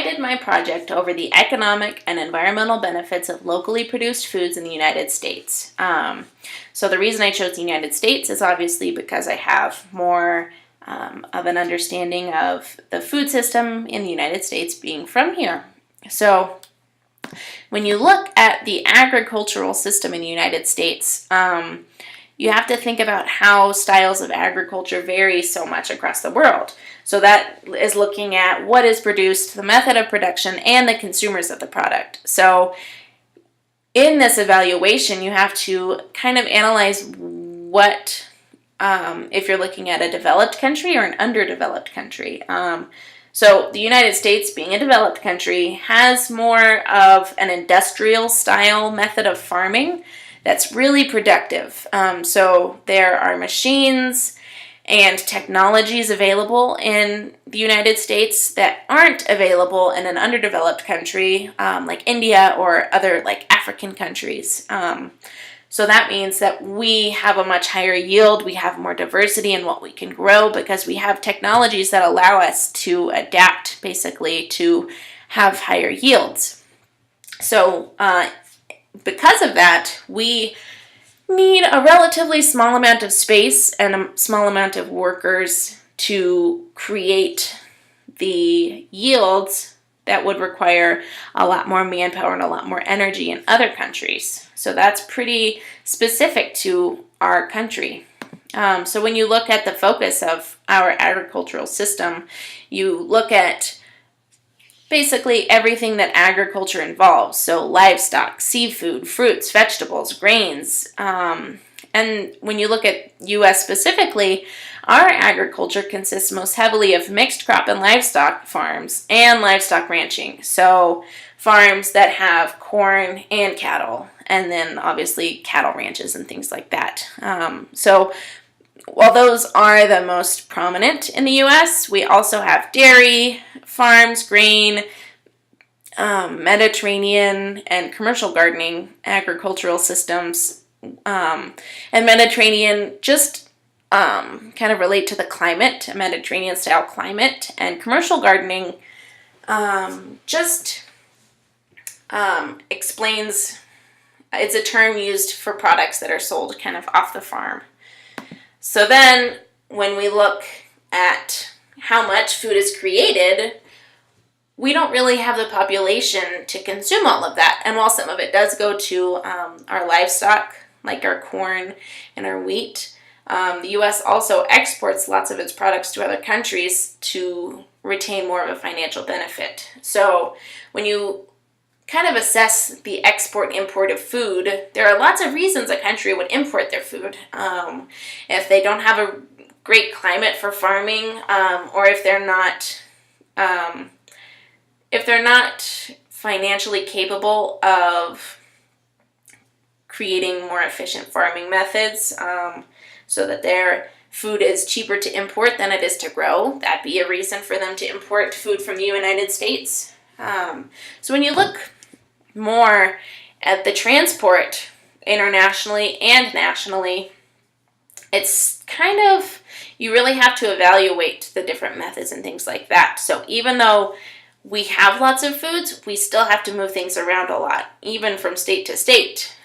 divided my project over the economic and environmental benefits of locally produced foods in the United States. So the reason I chose the United States is obviously because I have more of an understanding of the food system in the United States being from here. So when you look at the agricultural system in the United States, you have to think about how styles of agriculture vary so much across the world. So that is looking at what is produced, the method of production, and the consumers of the product. So in this evaluation, you have to kind of analyze what, if you're looking at a developed country or an underdeveloped country. So the United States, being a developed country, has more of an industrial style method of farming that's really productive. So there are machines and technologies available in the United States that aren't available in an underdeveloped country like India or other like African countries. So that means that we have a much higher yield, we have more diversity in what we can grow because we have technologies that allow us to adapt basically to have higher yields. So because of that, we need a relatively small amount of space and a small amount of workers to create the yields that would require a lot more manpower and a lot more energy in other countries. So that's pretty specific to our country. So when you look at the focus of our agricultural system, you look at basically everything that agriculture involves. So livestock, seafood, fruits, vegetables, grains. And when you look at U.S. specifically, our agriculture consists most heavily of mixed crop and livestock farms and livestock ranching. So farms that have corn and cattle, and then obviously cattle ranches and things like that. So while those are the most prominent in the U.S., we also have dairy farms, grain, Mediterranean and commercial gardening agricultural systems. And Mediterranean just kind of relate to the climate, a Mediterranean style climate, and commercial gardening just explains, it's a term used for products that are sold kind of off the farm. So then when we look at how much food is created, we don't really have the population to consume all of that. And while some of it does go to our livestock, like our corn and our wheat, the U.S. also exports lots of its products to other countries to retain more of a financial benefit. So when you kind of assess the export-import of food, there are lots of reasons a country would import their food. If they don't have a great climate for farming, or if they're not financially capable of creating more efficient farming methods, so that their food is cheaper to import than it is to grow, that'd be a reason for them to import food from the United States. So when you look more at the transport internationally and nationally, it's kind of, you really have to evaluate the different methods and things like that. So even though we have lots of foods, we still have to move things around a lot, even from state to state.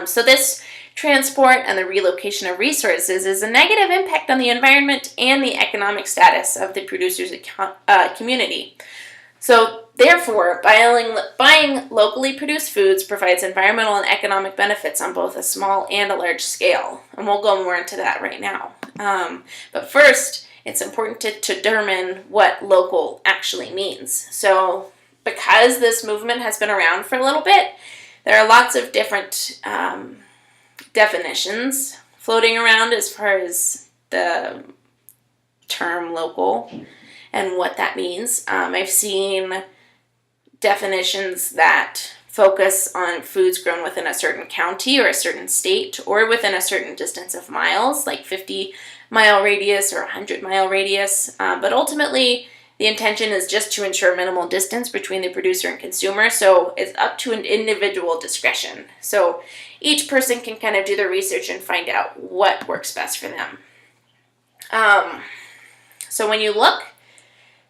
So this transport and the relocation of resources is a negative impact on the environment and the economic status of the producer's community. So therefore, buying locally produced foods provides environmental and economic benefits on both a small and a large scale. And we'll go more into that right now. But first, it's important to determine what local actually means. So because this movement has been around for a little bit, there are lots of different definitions floating around as far as the term local and what that means. I've seen definitions that focus on foods grown within a certain county or a certain state or within a certain distance of miles, like 50-mile radius or 100-mile radius. But ultimately, the intention is just to ensure minimal distance between the producer and consumer, so it's up to an individual discretion. So each person can kind of do their research and find out what works best for them. So when you look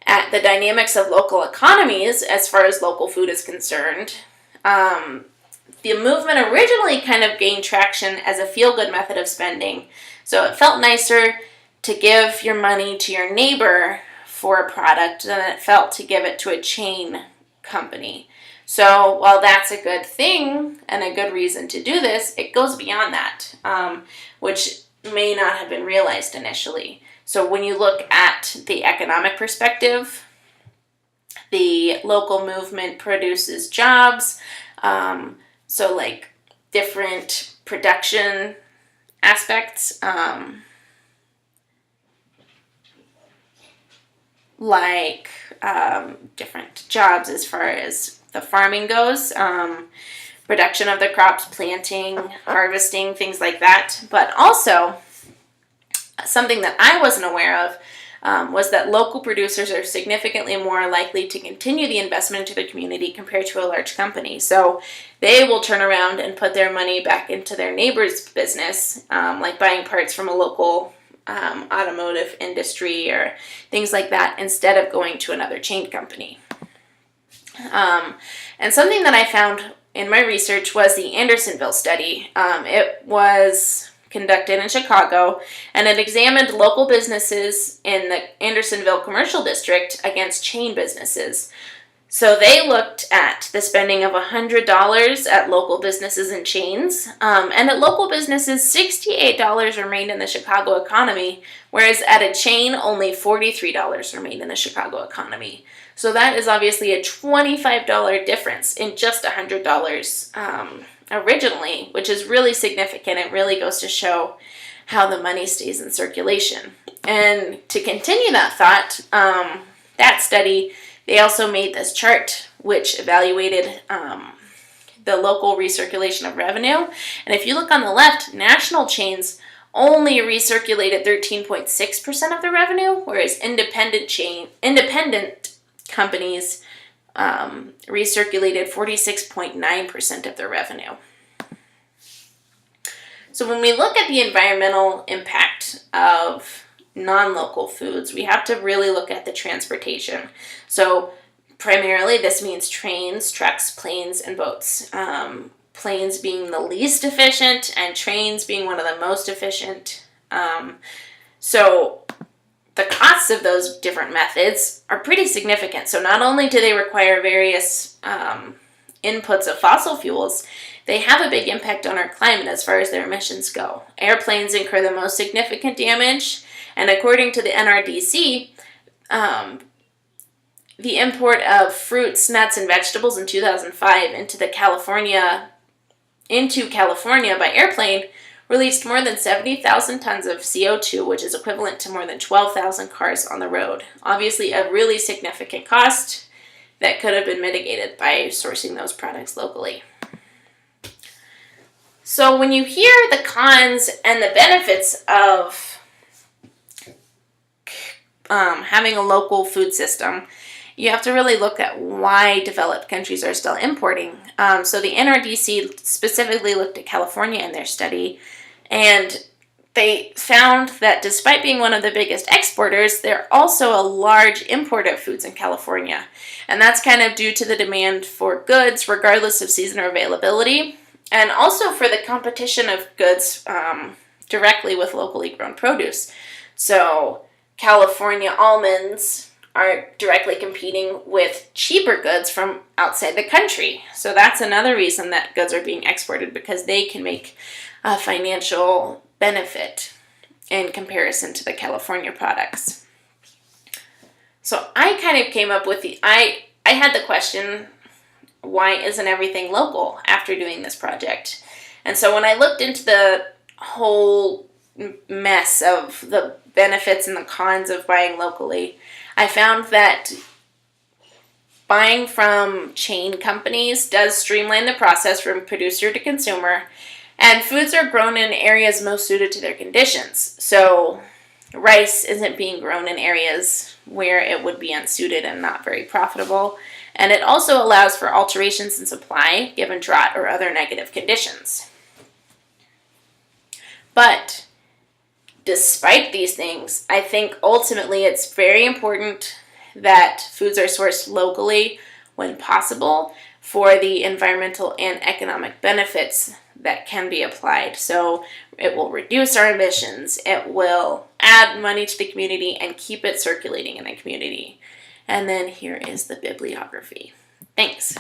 at the dynamics of local economies as far as local food is concerned, the movement originally kind of gained traction as a feel-good method of spending. So it felt nicer to give your money to your neighbor for a product than it felt to give it to a chain company. So while that's a good thing and a good reason to do this, it goes beyond that, which may not have been realized initially. So when you look at the economic perspective, the local movement produces jobs, so like different production aspects, different jobs as far as the farming goes, production of the crops, planting, harvesting, things like that. But also, something that I wasn't aware of was that local producers are significantly more likely to continue the investment into the community compared to a large company. So they will turn around and put their money back into their neighbor's business, like buying parts from a local automotive industry or things like that, instead of going to another chain company. And something that I found in my research was the Andersonville study. It was conducted in Chicago, and it examined local businesses in the Andersonville Commercial District against chain businesses. So they looked at the spending of $100 at local businesses and chains, and at local businesses, $68 remained in the Chicago economy, whereas at a chain, only $43 remained in the Chicago economy. So that is obviously a $25 difference in just $100 originally, which is really significant. It really goes to show how the money stays in circulation. And to continue that thought, that study, they also made this chart which evaluated the local recirculation of revenue. And if you look on the left, national chains only recirculated 13.6% of the revenue, whereas independent companies recirculated 46.9% of their revenue. So when we look at the environmental impact of non-local foods, we have to really look at the transportation. So primarily this means trains, trucks, planes, and boats. Planes being the least efficient and trains being one of the most efficient. So the costs of those different methods are pretty significant. So not only do they require various inputs of fossil fuels, they have a big impact on our climate as far as their emissions go. Airplanes incur the most significant damage, and according to the NRDC, the import of fruits, nuts, and vegetables in 2005 into California by airplane released more than 70,000 tons of CO2, which is equivalent to more than 12,000 cars on the road. Obviously, a really significant cost that could have been mitigated by sourcing those products locally. So when you hear the cons and the benefits of having a local food system, you have to really look at why developed countries are still importing. So the NRDC specifically looked at California in their study, and they found that despite being one of the biggest exporters, they're also a large importer of foods in California. And that's kind of due to the demand for goods regardless of season or availability, and also for the competition of goods directly with locally grown produce. So California almonds are directly competing with cheaper goods from outside the country. So that's another reason that goods are being exported, because they can make a financial benefit in comparison to the California products. So I kind of came up with I had the question, why isn't everything local, after doing this project? And so when I looked into the whole mess of the benefits and the cons of buying locally, I found that buying from chain companies does streamline the process from producer to consumer, and foods are grown in areas most suited to their conditions. So rice isn't being grown in areas where it would be unsuited and not very profitable. And it also allows for alterations in supply given drought or other negative conditions. But despite these things, I think ultimately it's very important that foods are sourced locally when possible for the environmental and economic benefits that can be applied. So it will reduce our emissions, it will add money to the community and keep it circulating in the community. And then here is the bibliography. Thanks.